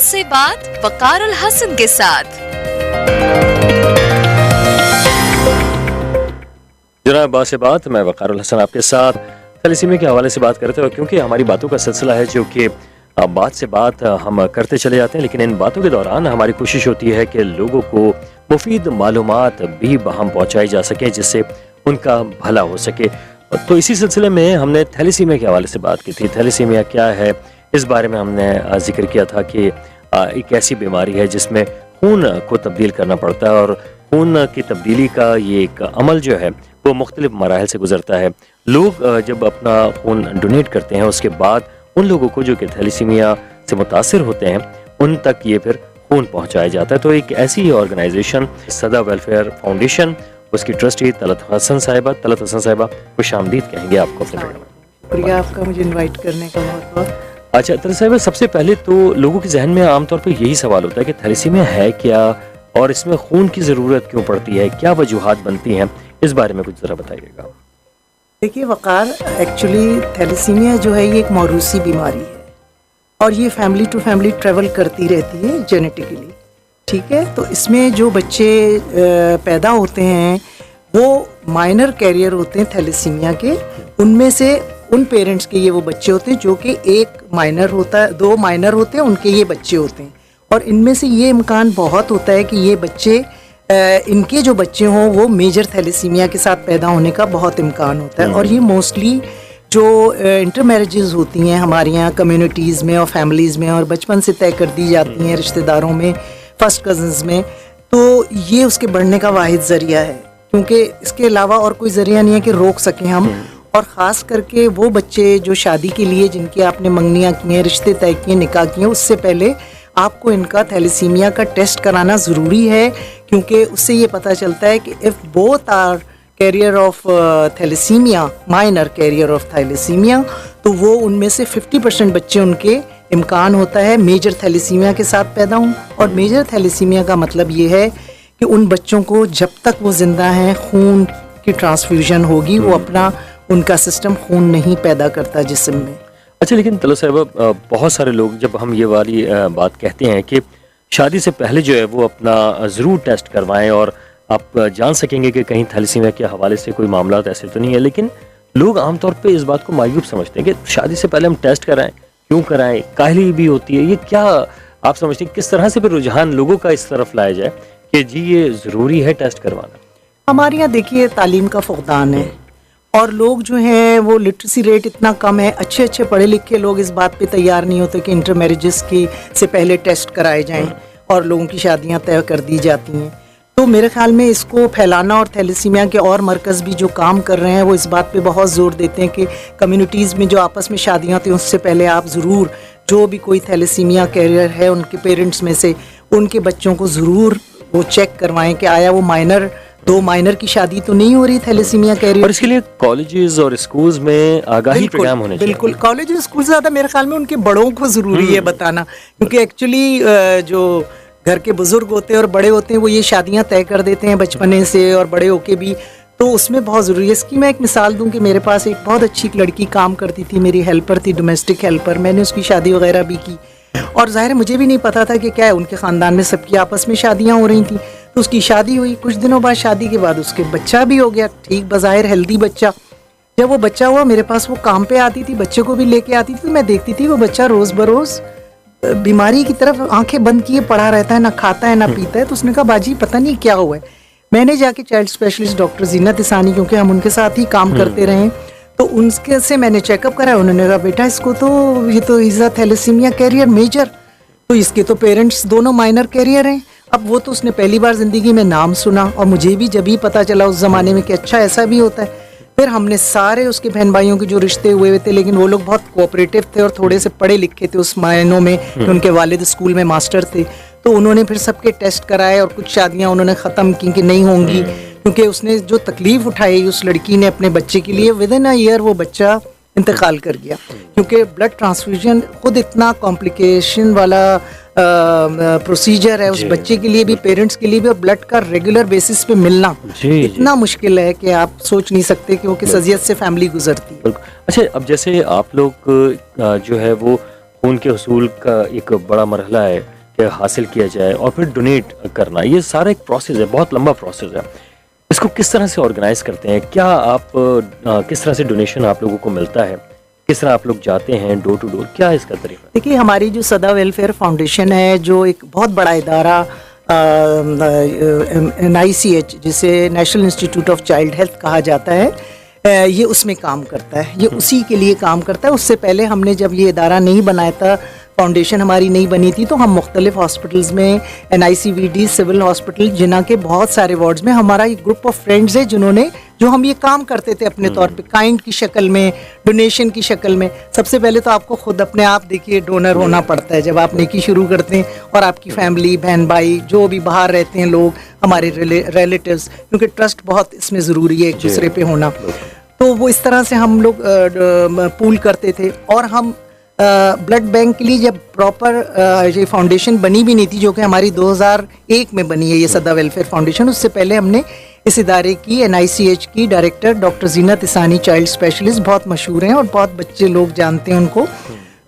से बात वक़ारुल हसन के साथ। जनाब बात से बात, मैं वक़ारुल हसन आपके साथ थैलेसीमिया के हवाले से बात करते हैं, क्योंकि हमारी बातों का सिलसिला है जो कि बात से बात हम करते चले जाते हैं, लेकिन इन बातों के दौरान हमारी कोशिश होती है कि लोगों को मुफीद मालूमात भी बहम पहुँचाई जा सके जिससे उनका भला हो सके। तो इसी सिलसिले में हमने थैलेसीमिया के हवाले से बात की थी। थैलेसीमिया क्या है, इस बारे में हमने जिक्र किया था कि एक ऐसी बीमारी है जिसमें खून को तब्दील करना पड़ता है, और खून की तब्दीली का ये एक अमल जो है वो मुख्तलिफ मराहल से गुजरता है। लोग जब अपना खून डोनेट करते हैं, उसके बाद उन लोगों को जो कि थैलेसीमिया से मुतासिर होते हैं उन तक ये फिर खून पहुंचाया जाता है। तो एक ऐसी ऑर्गेनाइजेशन सदा वेलफेयर फाउंडेशन, उसकी ट्रस्टी तलत हसन साहिबा खुशामदीद कहेंगे आपको अपने प्रोग्राम में। शुक्रिया आपका मुझे इनवाइट करने का बहुत बहुत। अच्छा तलत साहिबा, सबसे पहले तो लोगों के जहन में आमतौर पर यही सवाल होता है कि थैलेसीमिया है क्या और इसमें खून की ज़रूरत क्यों पड़ती है, क्या वजूहात बनती हैं, इस बारे में कुछ ज़रा बताइएगा। देखिए वक़ार, एक्चुअली थैलेसीमिया जो है ये एक मौरूसी बीमारी है और ये फैमिली टू फैमिली ट्रेवल करती रहती है जेनेटिकली, ठीक है। तो इसमें जो बच्चे पैदा होते हैं वो माइनर कैरियर होते हैं थैलेसीमिया के। उनमें से उन पेरेंट्स के ये वो बच्चे होते हैं जो कि एक माइनर होता है, दो माइनर होते हैं, उनके ये बच्चे होते हैं। और इनमें से ये इम्कान बहुत होता है कि ये बच्चे इनके जो बच्चे हों वो मेजर थैलेसीमिया के साथ पैदा होने का बहुत इम्कान होता है। और ये मोस्टली जो इंटर मैरिजेस होती हैं हमारे यहाँ कम्युनिटीज़ में और फैमिलीज़ में और बचपन से तय कर दी जाती हैं रिश्तेदारों में, फर्स्ट कज़न्स में, तो ये उसके बढ़ने का वाहिद ज़रिया है, क्योंकि इसके अलावा और कोई ज़रिया नहीं है कि रोक सकें हम। और ख़ास करके वो बच्चे जो शादी के लिए जिनकी आपने मंगनियाँ की हैं, रिश्ते तय किए, निकाह किए, उससे पहले आपको इनका थैलेसीमिया का टेस्ट कराना ज़रूरी है, क्योंकि उससे ये पता चलता है कि if both are carrier of thalassemia, minor carrier of thalassemia, तो वो उनमें से 50% बच्चे उनके इम्कान होता है मेजर थैलेसीमिया के साथ पैदा हों। और मेजर थैलेसीमिया का मतलब ये है कि उन बच्चों को जब तक वो ज़िंदा हैं खून की ट्रांसफ्यूजन होगी, वो अपना उनका सिस्टम खून नहीं पैदा करता जिस्म में। अच्छा, लेकिन तलत साहिबा, बहुत सारे लोग जब हम ये वाली बात कहते हैं कि शादी से पहले जो है वो अपना ज़रूर टेस्ट करवाएं और आप जान सकेंगे कि कहीं थैलेसीमिया के हवाले से कोई मामला ऐसे तो नहीं है, लेकिन लोग आमतौर पे इस बात को मायूब समझते हैं कि शादी से पहले हम टेस्ट कराएं, क्यों कराएं, काहली भी होती है, ये क्या आप समझते हैं? किस तरह से फिर रुझान लोगों का इस तरफ लाया जाए कि जी ये ज़रूरी है टेस्ट करवाना? हमारे यहाँ देखिए तालीम का फुकदान है और लोग जो हैं वो लिटरेसी रेट इतना कम है, अच्छे अच्छे पढ़े लिखे लोग इस बात पे तैयार नहीं होते कि इंटर मैरिजेस की से पहले टेस्ट कराए जाएं और लोगों की शादियां तय कर दी जाती हैं। तो मेरे ख्याल में इसको फैलाना, और थैलेसीमिया के और मरकज़ भी जो काम कर रहे हैं वो इस बात पे बहुत ज़ोर देते हैं कि कम्युनिटीज़ में जो आपस में शादियां होती हैं उससे पहले आप ज़रूर जो भी कोई थैलेसीमिया कैरियर है उनके पेरेंट्स में से उनके बच्चों को ज़रूर वो चेक करवाएं कि आया वो माइनर, दो माइनर की शादी तो नहीं हो रही थैलेसीमिया कैरियर। और इसके लिए कॉलेजेस और स्कूल्स में आगाही प्रोग्राम होने चाहिए। बिल्कुल, कॉलेज और स्कूल ज़्यादा मेरे ख्याल में उनके बड़ों को ज़रूरी है बताना, क्योंकि एक्चुअली जो घर के बुजुर्ग होते हैं और बड़े होते हैं वो ये शादियां तय कर देते हैं बचपने से और बड़े होके भी, तो उसमें बहुत ज़रूरी है। इसकी मैं एक मिसाल दूं कि मेरे पास एक बहुत अच्छी लड़की काम करती थी, मेरी हेल्पर थी, डोमेस्टिक हेल्पर। मैंने उसकी शादी वगैरह भी की और ज़ाहिर है मुझे भी नहीं पता था कि क्या है, उनके ख़ानदान में सबकी आपस में शादियाँ हो रही थी। तो उसकी शादी हुई, कुछ दिनों बाद शादी के बाद उसके बच्चा भी हो गया, ठीक बज़ाहिर हेल्दी बच्चा। जब वो बच्चा हुआ मेरे पास वो काम पे आती थी, बच्चे को भी लेके आती थी, तो मैं देखती थी वो बच्चा रोज़ बरोज़ बीमारी की तरफ आंखें बंद किए पड़ा रहता है, ना खाता है ना पीता है। तो उसने कहा बाजी पता नहीं क्या हुआ है। मैंने जाके चाइल्ड स्पेशलिस्ट डॉक्टर जीनत इसानी, क्योंकि हम उनके साथ ही काम करते रहे, तो उनके से मैंने चेकअप कराया। उन्होंने कहा बेटा इसको तो ये तो इज़ थैलेसीमिया कैरियर मेजर, तो इसके तो पेरेंट्स दोनों माइनर कैरियर हैं। अब वो तो उसने पहली बार ज़िंदगी में नाम सुना और मुझे भी जब ही पता चला उस ज़माने में कि अच्छा ऐसा भी होता है। फिर हमने सारे उसके बहन भाइयों के जो रिश्ते हुए थे, लेकिन वो लोग बहुत कोऑपरेटिव थे और थोड़े से पढ़े लिखे थे उस मायनों में कि उनके वालिद स्कूल में मास्टर थे, तो उन्होंने फिर सबके टेस्ट कराए और कुछ शादियां उन्होंने ख़त्म की कि नहीं होंगी, क्योंकि उसने जो तकलीफ़ उठाई उस लड़की ने अपने बच्चे के लिए, विद इन अ ईयर वो बच्चा इंतकाल कर गया। क्योंकि ब्लड ट्रांसफ्यूजन खुद इतना कॉम्प्लिकेशन वाला प्रोसीजर है उस बच्चे के लिए भी, पेरेंट्स के लिए भी, और ब्लड का रेगुलर बेसिस पे मिलना इतना मुश्किल है कि आप सोच नहीं सकते कि वो किस अजियत से फैमिली गुजरती है। अच्छा, अब जैसे आप लोग जो है वो खून के हुसूल का एक बड़ा मरहला है, के हासिल किया जाए और फिर डोनेट करना, ये सारा एक प्रोसेस है, बहुत लंबा प्रोसेस है। इसको किस तरह से ऑर्गेनाइज करते हैं? क्या आप किस तरह से डोनेशन आप लोगों को मिलता है? किस तरह आप लोग जाते हैं डोर टू डोर? क्या है इसका तरीका? देखिए, हमारी जो सदा वेलफेयर फाउंडेशन है, जो एक बहुत बड़ा इदारा NICH, जिसे national institute of child health कहा जाता है, ये उसमें काम करता है, ये उसी के लिए काम करता है। उससे पहले हमने जब ये इदारा नहीं बनाया था, फाउंडेशन हमारी नहीं बनी थी, तो हम मुख्तलिफ हॉस्पिटल्स में, NICVD सिविल हॉस्पिटल, जिना के बहुत सारे वार्ड्स में हमारा एक ग्रुप ऑफ फ्रेंड्स है जिन्होंने, जो हम ये काम करते थे अपने तौर पे, काइंड की शक्ल में, डोनेशन की शक्ल में। सबसे पहले तो आपको खुद अपने आप देखिए डोनर होना पड़ता है जब आप नेकी शुरू करते हैं, और आपकी फैमिली, बहन भाई, जो भी बाहर रहते हैं लोग, हमारे रिलेटिव्स, क्योंकि ट्रस्ट बहुत इसमें ज़रूरी है एक दूसरे पे होना। तो वो इस तरह से हम लोग पूल करते थे। और हम ब्लड बैंक के लिए जब प्रॉपर ये फाउंडेशन बनी भी नहीं थी, जो कि हमारी 2001 में बनी है ये सदा वेलफेयर फाउंडेशन, उससे पहले हमने इस इदारे की, NICH की डायरेक्टर डॉक्टर जीनत इसानी, चाइल्ड स्पेशलिस्ट, बहुत मशहूर हैं और बहुत बच्चे लोग जानते हैं उनको,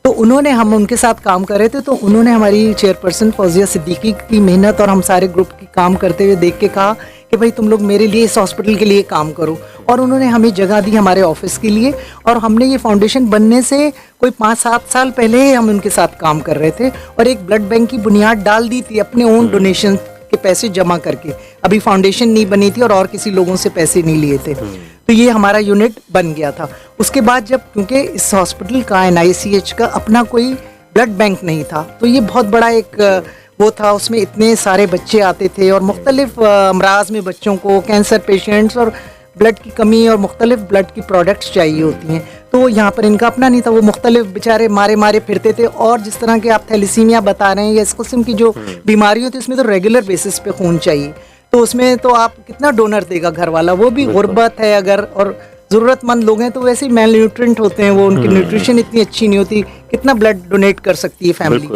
तो उन्होंने, हम उनके साथ काम कर रहे थे, तो उन्होंने हमारी चेयरपर्सन फौजिया सिद्दीकी की मेहनत और हम सारे ग्रुप की काम करते हुए देख के कहा कि भाई तुम लोग मेरे लिए इस हॉस्पिटल के लिए काम करो। और उन्होंने हमें जगह दी हमारे ऑफिस के लिए, और हमने ये फाउंडेशन बनने से कोई 5-7 साल पहले ही हम उनके साथ काम कर रहे थे, और एक ब्लड बैंक की बुनियाद डाल दी थी अपने ओन डोनेशन के पैसे जमा करके। अभी फाउंडेशन नहीं बनी थी और किसी लोगों से पैसे नहीं लिए थे, तो ये हमारा यूनिट बन गया था। उसके बाद जब, क्योंकि इस हॉस्पिटल का, NICH का अपना कोई ब्लड बैंक नहीं था, तो ये बहुत बड़ा एक वो था, उसमें इतने सारे बच्चे आते थे और मुख्तलिफ अमराज में बच्चों को, कैंसर पेशेंट्स, और ब्लड की कमी और मुख्तलिफ ब्लड की प्रोडक्ट्स चाहिए होती हैं। तो यहाँ पर इनका अपना नहीं था, वो मुख्तलिफ बेचारे मारे मारे फिरते थे। और जिस तरह के आप थैलीसीमिया बता रहे हैं या इस किस्म की जो बीमारी होती है, उसमें तो रेगुलर बेसिस पे खून चाहिए, तो उसमें तो आप कितना डोनर देगा घर वाला, वो भी गुर्बत है अगर, और ज़रूरतमंद लोग हैं तो वैसे ही मेल न्यूट्रिएंट होते हैं वो, उनकी न्यूट्रिशन इतनी अच्छी नहीं होती, कितना ब्लड डोनेट कर सकती है फैमिली।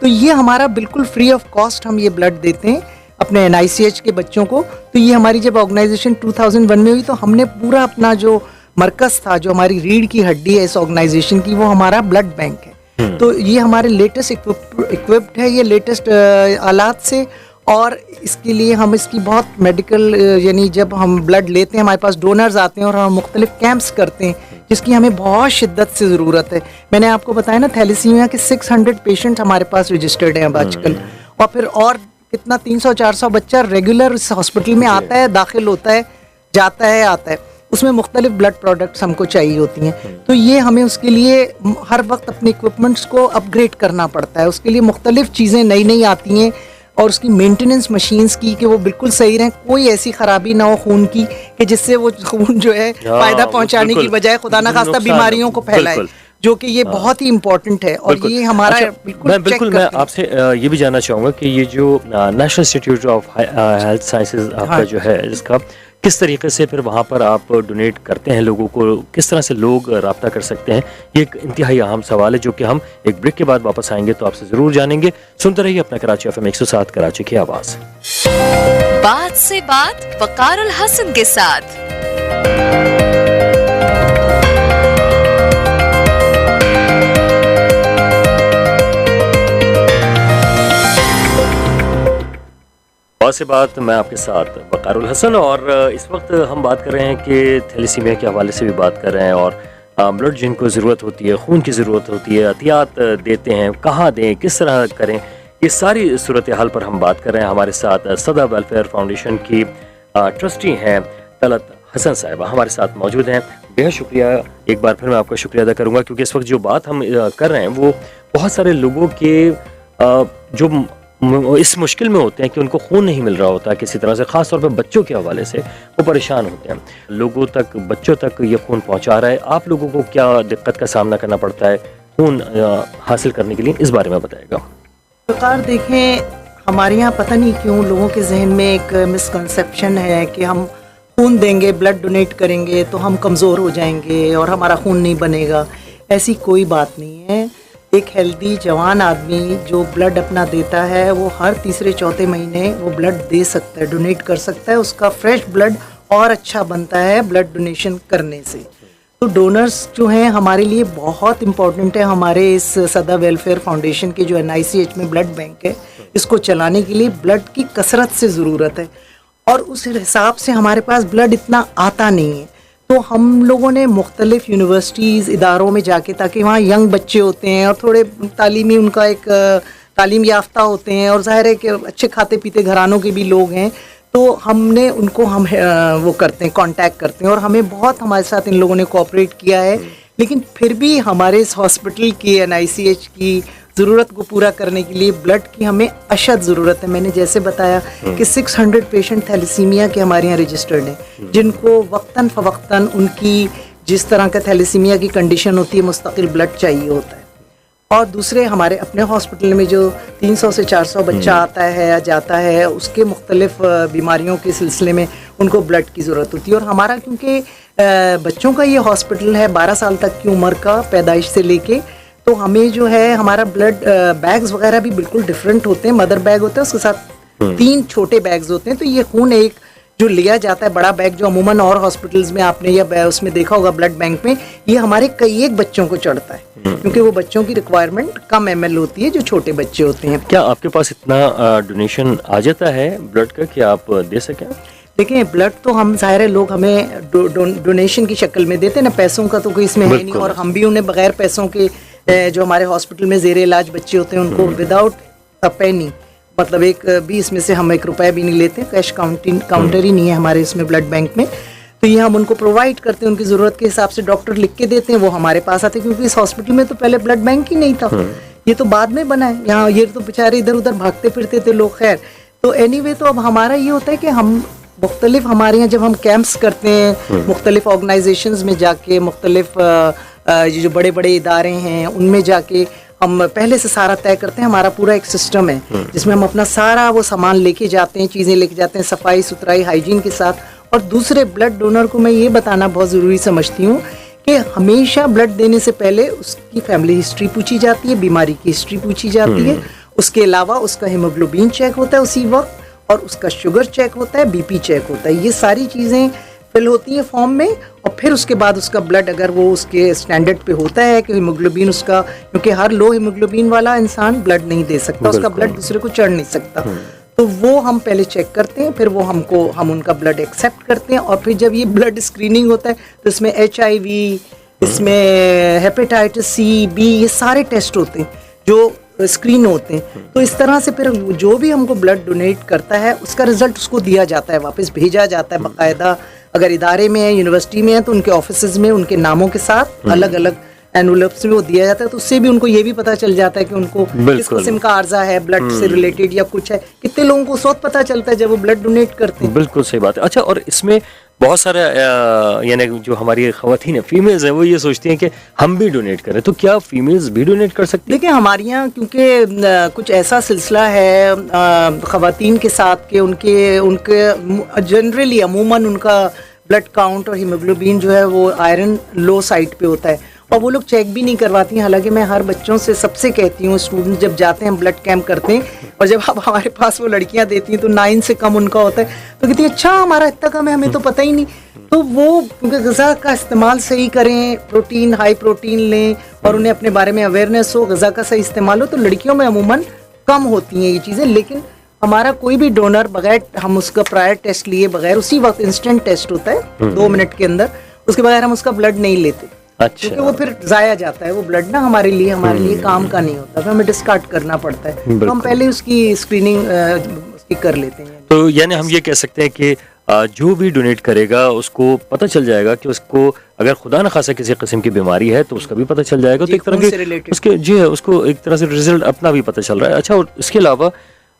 तो ये हमारा बिल्कुल फ्री ऑफ कॉस्ट हम ये ब्लड देते हैं अपने NICH के बच्चों को। तो ये हमारी जब ऑर्गेनाइजेशन 2001 में हुई, तो हमने पूरा अपना जो मरकज़ था, जो हमारी रीढ़ की हड्डी है इस ऑर्गेनाइजेशन की, वो हमारा ब्लड बैंक है। तो ये हमारे लेटेस्ट इक्विप्ड है, ये लेटेस्ट आलात से, और इसके लिए हम इसकी बहुत मेडिकल, यानी जब हम ब्लड लेते हैं हमारे पास डोनर्स आते हैं और हम मुख्तलिफ कैंप्स करते हैं, जिसकी हमें बहुत शिद्दत से ज़रूरत है। मैंने आपको बताया ना, थैलीसीमिया के 600 पेशेंट हमारे पास रजिस्टर्ड हैं अब आजकल, और फिर और कितना 300-400 बच्चा रेगुलर इस हॉस्पिटल में आता है, दाखिल होता है, जाता है, आता है, उसमें मुख्तलिफ ब्लड प्रोडक्ट्स हमको चाहिए होती हैं। तो ये हमें उसके लिए हर वक्त अपने इक्विपमेंट्स को अपग्रेड करना पड़ता है, उसके लिए मुख्तलिफ चीज़ें नई नई आती हैं, और उसकी मेंटेनेंस मशीन्स की, कि वो बिल्कुल सही रहें, कोई ऐसी खराबी ना हो खून की कि जिससे वो खून जो है फायदा पहुंचाने की बजाय खुदा ना खास्ता बीमारियों को फैलाए, जो कि ये बहुत ही इम्पोर्टेंट है। और ये हमारा बिल्कुल मैं आपसे ये भी जानना चाहूँगा कि ये जो national institute of health sciences आपका जो है, इसका किस तरीके से फिर वहाँ पर आप डोनेट करते हैं लोगों को, किस तरह से लोग रब्ता कर सकते हैं? ये एक इंतहाई अहम सवाल है जो कि हम एक ब्रेक के बाद वापस आएंगे तो आपसे ज़रूर जानेंगे। सुनते रहिए अपना कराची FM 107 कराची की आवाज़। बात से बात वकार उल हसन के साथ। बात से बात, मैं आपके साथ वकार उल हसन, और इस वक्त हम बात कर रहे हैं कि थैलीसीमिया के हवाले से भी बात कर रहे हैं, और ब्लड जिनको ज़रूरत होती है, खून की ज़रूरत होती है, एहतियात देते हैं, कहाँ दें, किस तरह करें, ये सारी सूरत हाल पर हम बात कर रहे हैं। हमारे साथ सदा वेलफेयर फाउंडेशन की ट्रस्टी हैं तलत हसन साहिबा हमारे साथ मौजूद हैं। बेहद शुक्रिया, एक बार फिर मैं आपका शुक्रिया अदा करूँगा, क्योंकि इस वक्त जो बात हम कर रहे हैं वो बहुत सारे लोगों के जो इस मुश्किल में होते हैं कि उनको खून नहीं मिल रहा होता किसी तरह से, ख़ास तौर पर बच्चों के हवाले से वो परेशान होते हैं। लोगों तक, बच्चों तक ये खून पहुंचा रहा है। आप लोगों को क्या दिक्कत का सामना करना पड़ता है खून हासिल करने के लिए, इस बारे में बताएगा। सरकार देखें, हमारे यहाँ पता नहीं क्यों लोगों के जहन में एक मिसकंसेप्शन है कि हम खून देंगे, ब्लड डोनेट करेंगे तो हम कमज़ोर हो जाएंगे और हमारा खून नहीं बनेगा। ऐसी कोई बात नहीं है। एक हेल्दी जवान आदमी जो ब्लड अपना देता है, वो हर तीसरे चौथे महीने वो ब्लड दे सकता है, डोनेट कर सकता है। उसका फ्रेश ब्लड और अच्छा बनता है ब्लड डोनेशन करने से। तो डोनर्स जो हैं हमारे लिए बहुत इम्पोर्टेंट है। हमारे इस सदा वेलफेयर फाउंडेशन के जो NICH में ब्लड बैंक है, इसको चलाने के लिए ब्लड की कसरत से ज़रूरत है और उस हिसाब से हमारे पास ब्लड इतना आता नहीं है। तो हम लोगों ने मुख्तलिफ यूनिवर्सिटीज़ इदारों में जाके, ताकि वहाँ यंग बच्चे होते हैं और थोड़े तालीमी उनका एक तालीम याफ्ता होते हैं और ज़ाहिर है कि अच्छे खाते पीते घरानों के भी लोग हैं, तो हमने उनको हम वो करते हैं, कांटेक्ट करते हैं और हमें बहुत हमारे साथ इन लोगों ने कोऑपरेट किया है। लेकिन फिर भी हमारे इस हॉस्पिटल की NICH की ज़रूरत को पूरा करने के लिए ब्लड की हमें अशद ज़रूरत है। मैंने जैसे बताया कि 600 पेशेंट थैलेसीमिया के हमारे यहाँ रजिस्टर्ड हैं, जिनको वक्तन फ़वक्तन उनकी जिस तरह का थैलेसीमिया की कंडीशन होती है मुस्तकिल ब्लड चाहिए होता है। और दूसरे हमारे अपने हॉस्पिटल में जो 300 से 400 बच्चा आता है या जाता है, उसके मुख्तलिफ बीमारियों के सिलसिले में उनको ब्लड की ज़रूरत होती है। और हमारा क्योंकि बच्चों का ये हॉस्पिटल है 12 साल तक की उम्र का पैदाइश से लेके, तो हमें जो है हमारा ब्लड बैग्स वगैरह भी बिल्कुल डिफरेंट होते हैं। मदर बैग होता है, उसके साथ 3 छोटे बैग्स होते हैं। तो ये खून एक जो लिया जाता है, बड़ा बैग जो अमूमन और हॉस्पिटल्स में आपने या उसमें देखा होगा ब्लड बैंक में, ये हमारे कई एक बच्चों को चढ़ता है, क्योंकि वो बच्चों की रिक्वायरमेंट कम ml होती है जो छोटे बच्चे होते हैं। क्या आपके पास इतना डोनेशन आ जाता है ब्लड का कि आप दे सकें? देखिए, ब्लड तो हम ज़ाहिर है लोग हमें डोनेशन की शक्ल में देते हैं ना, पैसों का तो कोई इसमें है नहीं। और हम भी उन्हें बगैर पैसों के जो हमारे हॉस्पिटल में ज़ेरे इलाज बच्चे होते हैं उनको विदाउट अ पेनी, मतलब एक भी इसमें से हम 1 रुपया भी नहीं लेते, कैश काउंटर ही नहीं है हमारे इसमें ब्लड बैंक में। तो ये हम उनको प्रोवाइड करते हैं, उनकी ज़रूरत के हिसाब से डॉक्टर लिख के देते हैं, वो हमारे पास आते हैं। क्योंकि इस हॉस्पिटल में तो पहले ब्लड बैंक ही नहीं था, ये तो बाद में बना है। यहाँ ये तो बेचारे इधर उधर भागते फिरते थे लोग। खैर, तो एनीवे, तो अब हमारा ये होता है कि हम मुख्तलिफ, हमारे यहाँ जब हम कैंप्स करते हैं मुख्तलिफ ऑर्गेनाइजेशंस में जाके, मुख्तलिफ ये जो बड़े बड़े इदारे हैं उनमें जाके हम पहले से सारा तय करते हैं। हमारा पूरा एक सिस्टम है जिसमें हम अपना सारा वो सामान लेके जाते हैं, चीज़ें लेके जाते हैं, सफाई सुथराई हाइजीन के साथ। और दूसरे ब्लड डोनर को मैं ये बताना बहुत ज़रूरी समझती हूँ कि हमेशा ब्लड देने से पहले उसकी फैमिली हिस्ट्री पूछी जाती है, बीमारी की हिस्ट्री पूछी जाती है। उसके अलावा उसका हीमोग्लोबिन चेक होता है उसी वक्त, और उसका शुगर चेक होता है, BP चेक होता है। ये सारी चीज़ें फिल होती है फॉर्म में। और फिर उसके बाद उसका ब्लड, अगर वो उसके स्टैंडर्ड पे होता है कि हीमोग्लोबिन उसका, क्योंकि हर लो हीमोग्लोबिन वाला इंसान ब्लड नहीं दे सकता, उसका ब्लड दूसरे को चढ़ नहीं सकता, तो वो हम पहले चेक करते हैं, फिर वो हम उनका ब्लड एक्सेप्ट करते हैं। और फिर जब ये ब्लड स्क्रीनिंग होता है तो इसमें HIV, इसमें हेपेटाइटिस C, B, ये सारे टेस्ट होते हैं जो स्क्रीन होते हैं। तो इस तरह से फिर जो भी हमको ब्लड डोनेट करता है उसका रिजल्ट उसको दिया जाता है, वापस भेजा जाता है बाकायदा। अगर इदारे में है, यूनिवर्सिटी में है, तो उनके ऑफिसेज में उनके नामों के साथ अलग अलग एनवलप्स में वो दिया जाता है। तो उससे भी उनको ये भी पता चल जाता है कि उनको किस किस्म का आर्जा है, ब्लड से रिलेटेड या कुछ है। कितने लोगों को उस वक्त पता चलता है जब वो ब्लड डोनेट करते हैं। बिल्कुल सही बात है। अच्छा, और इसमें बहुत सारे यानी जो हमारी ख़वातीन फीमेल्स हैं वो ये सोचती हैं कि हम भी डोनेट करें, तो क्या फीमेल्स भी डोनेट कर सकती हैं? देखिए, हमारे यहाँ क्योंकि कुछ ऐसा सिलसिला है ख़वातीन के साथ कि उनके जनरली अमूमन उनका ब्लड काउंट और हीमोग्लोबिन जो है वो आयरन लो साइड पे होता है, और वो लोग चेक भी नहीं करवाती हैं। हालांकि मैं हर बच्चों से सबसे कहती हूँ, स्टूडेंट जब जाते हैं ब्लड कैंप करते हैं और जब आप हमारे पास वो लड़कियां देती हैं तो 9 से कम उनका होता है, तो कहती है अच्छा हमारा इतना कम है, हमें तो पता ही नहीं। तो वो क्योंकि ग़िज़ा का इस्तेमाल सही करें, प्रोटीन हाई प्रोटीन लें और उन्हें अपने बारे में अवेयरनेस हो, ग़िज़ा का सही इस्तेमाल हो, तो लड़कियों में अमूमन कम होती हैं ये चीज़ें। लेकिन हमारा कोई भी डोनर बगैर हम उसका प्रायर टेस्ट लिए बगैर, उसी वक्त इंस्टेंट टेस्ट होता है 2 मिनट के अंदर, उसके बगैर हम उसका ब्लड नहीं लेते। अच्छा, क्योंकि वो फिर जाया जाता है, वो ब्लड ना हमारे लिए काम का नहीं होता, फिर हमें डिस्कार्ड करना पड़ता है। तो हम पहले उसकी स्क्रीनिंग उसकी कर लेते हैं। तो यानी हम ये कह सकते हैं कि जो भी डोनेट करेगा उसको पता चल जाएगा कि उसको अगर खुदा न खासा किसी किस्म की बीमारी है तो उसका भी पता चल जाएगा। तो एक तरह के उसके जी है, उसको एक तरह से रिजल्ट अपना भी पता चल रहा है। अच्छा, और इसके अलावा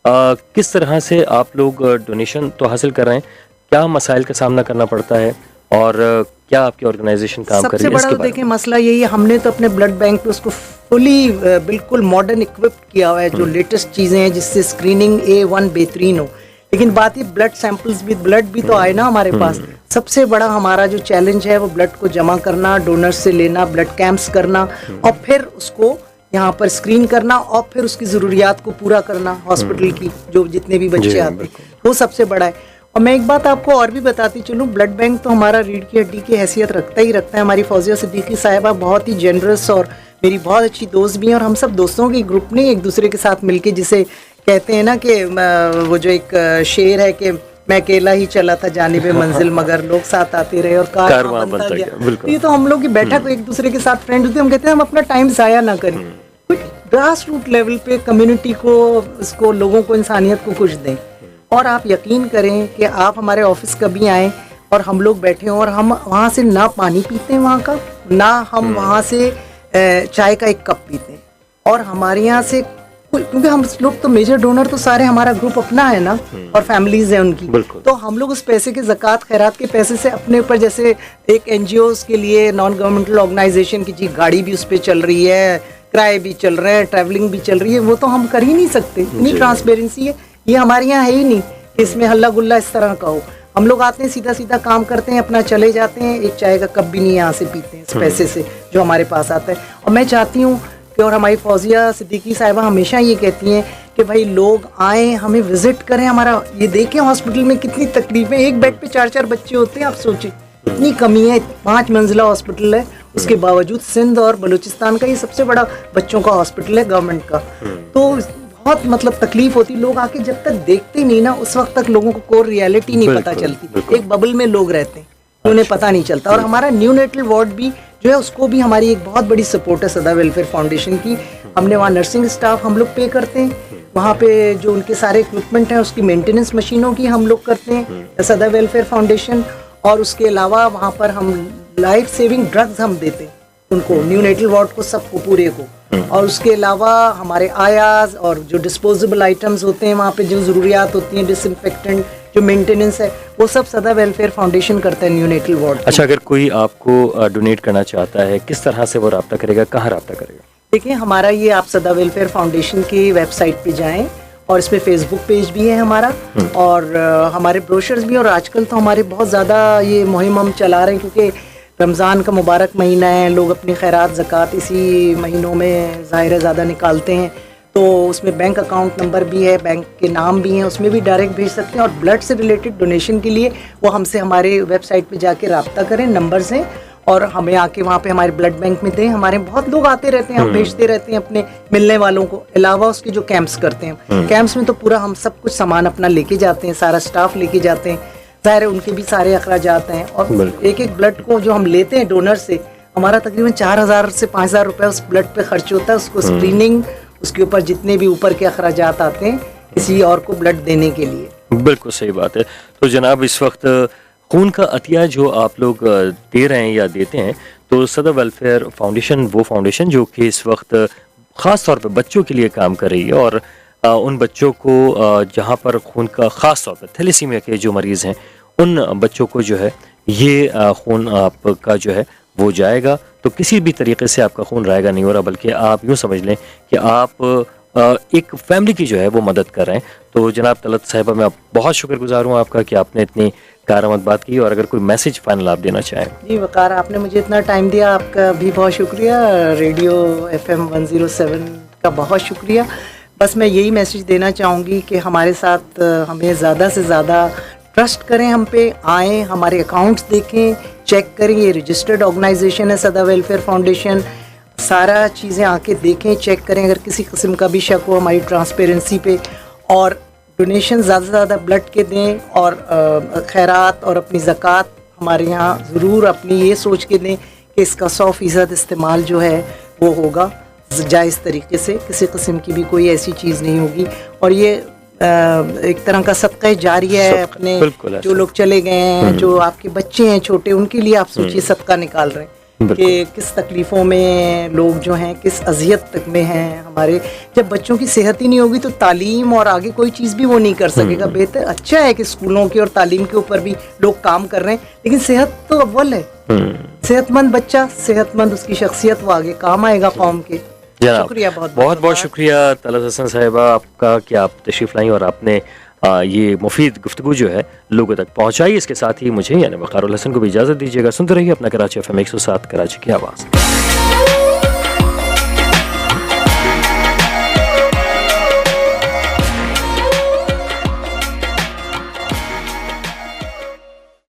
किस तरह से आप लोग डोनेशन तो हासिल कर रहे हैं, क्या मसाइल का सामना करना पड़ता है और क्या आपकी ऑर्गेनाइजेशन काम कर रही है? सबसे बड़ा देखिए मसला यही है, हमने तो अपने ब्लड बैंक पे उसको फुली बिल्कुल मॉडर्न इक्विप्ड किया हुआ है, जो लेटेस्ट चीज़ें हैं जिससे स्क्रीनिंग A1 बेहतरीन हो। लेकिन बात ये ब्लड सैंपल्स भी, ब्लड भी तो आए ना हमारे पास। सबसे बड़ा हमारा जो चैलेंज है वो ब्लड को जमा करना, डोनर से लेना, ब्लड कैंप्स करना और फिर उसको यहाँ पर स्क्रीन करना और फिर उसकी ज़रूरियात को पूरा करना हॉस्पिटल की, जो जितने भी बच्चे आते हैं, वो सबसे बड़ा है। और मैं एक बात आपको और भी बताती चलूँ, ब्लड बैंक तो हमारा रीढ़ की हड्डी की हैसियत रखता ही रखता है। हमारी फौजिया सिद्दीकी साहिबा बहुत ही जेनरस और मेरी बहुत अच्छी दोस्त भी हैं, और हम सब दोस्तों के ग्रुप ने एक दूसरे के साथ मिलके, जिसे कहते हैं ना कि वो जो एक शेर है कि मैं अकेला ही चला था जानिबे मंजिल मगर लोग साथ आते रहे और कारवां बनता गया। ये तो हम लोग की बैठक एक दूसरे के साथ फ्रेंड होते हैं, हम कहते हैं हम अपना टाइम ज़ाया ना करें, कुछ ग्रास रूट लेवल पे कम्युनिटी को, इसको, लोगों को, इंसानियत को कुछ दें। और आप यकीन करें कि आप हमारे ऑफिस कभी आएँ और हम लोग बैठे हों और हम वहाँ से ना पानी पीते हैं वहाँ का, ना हम वहाँ से चाय का एक कप पीते हैं, और हमारे यहाँ से, क्योंकि हम लोग तो मेजर डोनर तो सारे हमारा ग्रुप अपना है ना, और फैमिलीज है उनकी, तो हम लोग उस पैसे के ज़कात खैरात के पैसे से अपने ऊपर, जैसे एक एनजीओज के लिए, नॉन गवर्नमेंटल ऑर्गेनाइजेशन की जी गाड़ी भी उस पर चल रही है, किराए भी चल रहे हैं, ट्रैवलिंग भी चल रही है, वो तो हम कर ही नहीं सकते। इतनी ट्रांसपेरेंसी है, ये हमारे यहाँ है ही नहीं कि इसमें हल्ला गुल्ला इस तरह का हो। हम लोग आते हैं, सीधा सीधा काम करते हैं, अपना चले जाते हैं, एक चाय का कप भी नहीं यहाँ से पीते हैं इस पैसे से जो हमारे पास आता है। और मैं चाहती हूँ कि, और हमारी फौजिया सिद्दीकी साहिबा हमेशा ये कहती हैं कि भाई लोग आएँ, हमें विजिट करें, हमारा ये देखें हॉस्पिटल में कितनी तकलीफें, एक बेड पे 4-4 बच्चे होते हैं, आप सोचें इतनी कमी है। 5 मंजिला हॉस्पिटल है, उसके बावजूद सिंध और बलूचिस्तान का ये सबसे बड़ा बच्चों का हॉस्पिटल है गवर्नमेंट का। तो बहुत मतलब तकलीफ होती, लोग आके जब तक देखते नहीं ना, उस वक्त तक लोगों को कोई रियलिटी नहीं पता चलती, एक बबल में लोग रहते हैं, उन्हें पता नहीं चलता। और हमारा न्यूनेटल वार्ड भी जो है, उसको भी हमारी एक बहुत बड़ी सपोर्ट है सदा वेलफेयर फाउंडेशन की। हमने वहाँ नर्सिंग स्टाफ हम लोग पे करते हैं, वहाँ पे जो उनके सारे इक्विपमेंट हैं उसकी मेंटेनेंस मशीनों की हम लोग करते हैं सदा वेलफेयर फाउंडेशन। और उसके अलावा वहाँ पर हम लाइफ सेविंग ड्रग्स हम देते हैं उनको, न्यूनेटल वार्ड को, सबको, पूरे को। और उसके अलावा हमारे आयाज और जो डिस्पोजेबल आइटम्स होते हैं वहाँ पे, जो ज़रूरियात होती हैं, डिसइंफेक्टेंट, जो मेंटेनेंस है, वो सब सदा वेलफेयर फाउंडेशन करता है न्यूनेटल वार्ड। अच्छा, अगर कोई आपको डोनेट करना चाहता है, किस तरह से वो रब्ता करेगा, कहाँ रब्ता करेगा? देखिए, हमारा ये, आप सदा वेलफेयर फाउंडेशन की वेबसाइट पे जाएं, और इसमें फेसबुक पेज भी है हमारा, और हमारे ब्रोशर्स भी। और आजकल तो हमारे बहुत ज़्यादा ये मुहिम हम चला रहे हैं, क्योंकि रमज़ान का मुबारक महीना है, लोग अपनी खैरात ज़कात इसी महीनों में ज़ाहिर ज़्यादा निकालते हैं, तो उसमें बैंक अकाउंट नंबर भी है, बैंक के नाम भी हैं, उसमें भी डायरेक्ट भेज सकते हैं। और ब्लड से रिलेटेड डोनेशन के लिए वो हमसे हमारे वेबसाइट पे जाके रब्ता करें, नंबर्स हैं, और हमें आके वहाँ पे हमारे ब्लड बैंक में दें। हमारे बहुत लोग आते रहते हैं, हम भेजते रहते हैं अपने मिलने वालों को। अलावा उसके जो कैंप्स करते हैं, कैंप्स में तो पूरा हम सब कुछ सामान अपना लेके जाते हैं, सारा स्टाफ लेके जाते हैं, ज़ाहिर है उनके भी सारे अखराजात हैं। और एक एक ब्लड को जो हम लेते हैं डोनर से, हमारा तकरीबन 4000 से 5000 रुपये उस ब्लड पे खर्च होता है। उसको स्क्रीनिंग, उसके ऊपर जितने भी ऊपर के अखराजात आते हैं किसी और को ब्लड देने के लिए। बिल्कुल सही बात है। तो जनाब, इस वक्त खून का अतिया जो आप लोग दे रहे हैं या देते हैं, तो सदा वेलफेयर फाउंडेशन वो फाउंडेशन जो कि इस वक्त ख़ास तौर पे बच्चों के लिए काम कर रही है, और उन बच्चों को जहाँ पर खून का ख़ास तौर पर थैलेसीमिया के जो मरीज़ हैं, उन बच्चों को जो है ये खून आपका जो है वो जाएगा। तो किसी भी तरीके से आपका खून रहेगा नहीं हो रहा, बल्कि आप यूँ समझ लें कि आप एक फैमिली की जो है वो मदद कर रहे हैं। तो जनाब तलत साहिबा, मैं बहुत शुक्रगुजार हूँ आपका कि आपने इतनी कारआमद बात की। और अगर कोई मैसेज फाइनल आप देना चाहें। जी वकार, आपने मुझे इतना टाइम दिया, आपका भी बहुत शुक्रिया। रेडियो FM 107 का बहुत शुक्रिया। बस मैं यही मैसेज देना चाहूँगी कि हमारे साथ हमें ज़्यादा से ज़्यादा ट्रस्ट करें, हम पे आएँ, हमारे अकाउंट्स देखें, चेक करें। ये रजिस्टर्ड ऑर्गेनाइजेशन है सदा वेलफेयर फाउंडेशन, सारा चीज़ें आके देखें, चेक करें। अगर किसी किस्म का भी शक हो हमारी ट्रांसपेरेंसी पे, और डोनेशन ज़्यादा से ज़्यादा ब्लड के दें, और खैरात और अपनी ज़कात हमारे यहाँ ज़रूर अपनी ये सोच के दें कि इसका 100% इस्तेमाल जो है वो होगा जायज़ तरीके से, किसी किस्म की भी कोई ऐसी चीज़ नहीं होगी। और ये एक तरह का सदका जारिया है, अपने जो लोग चले गए हैं, जो आपके बच्चे हैं छोटे, उनके लिए आप सोचिए सदका निकाल रहे हैं कि किस तकलीफ़ों में लोग जो हैं, किस अजियत तक में हैं हमारे। जब बच्चों की सेहत ही नहीं होगी तो तालीम और आगे कोई चीज़ भी वो नहीं कर सकेगा। बेहतर अच्छा है कि स्कूलों की और तालीम के ऊपर भी लोग काम कर रहे हैं, लेकिन सेहत तो अव्वल है। सेहतमंद बच्चा, सेहतमंद उसकी शख्सियत, वो आगे काम आएगा कौम के। शुक्रिया, बहुत बहुत शुक्रिया तलत हसन साहिबा आपका कि आप तशरीफ़ लाई और आपने ये मुफीद गुफ्तगू जो है लोगों तक पहुँचाई। इसके साथ ही मुझे यानी वक़ारुल हसन को भी इजाज़त दीजिएगा। सुनते रहिए अपना कराची FM 107, कराची की आवाज़।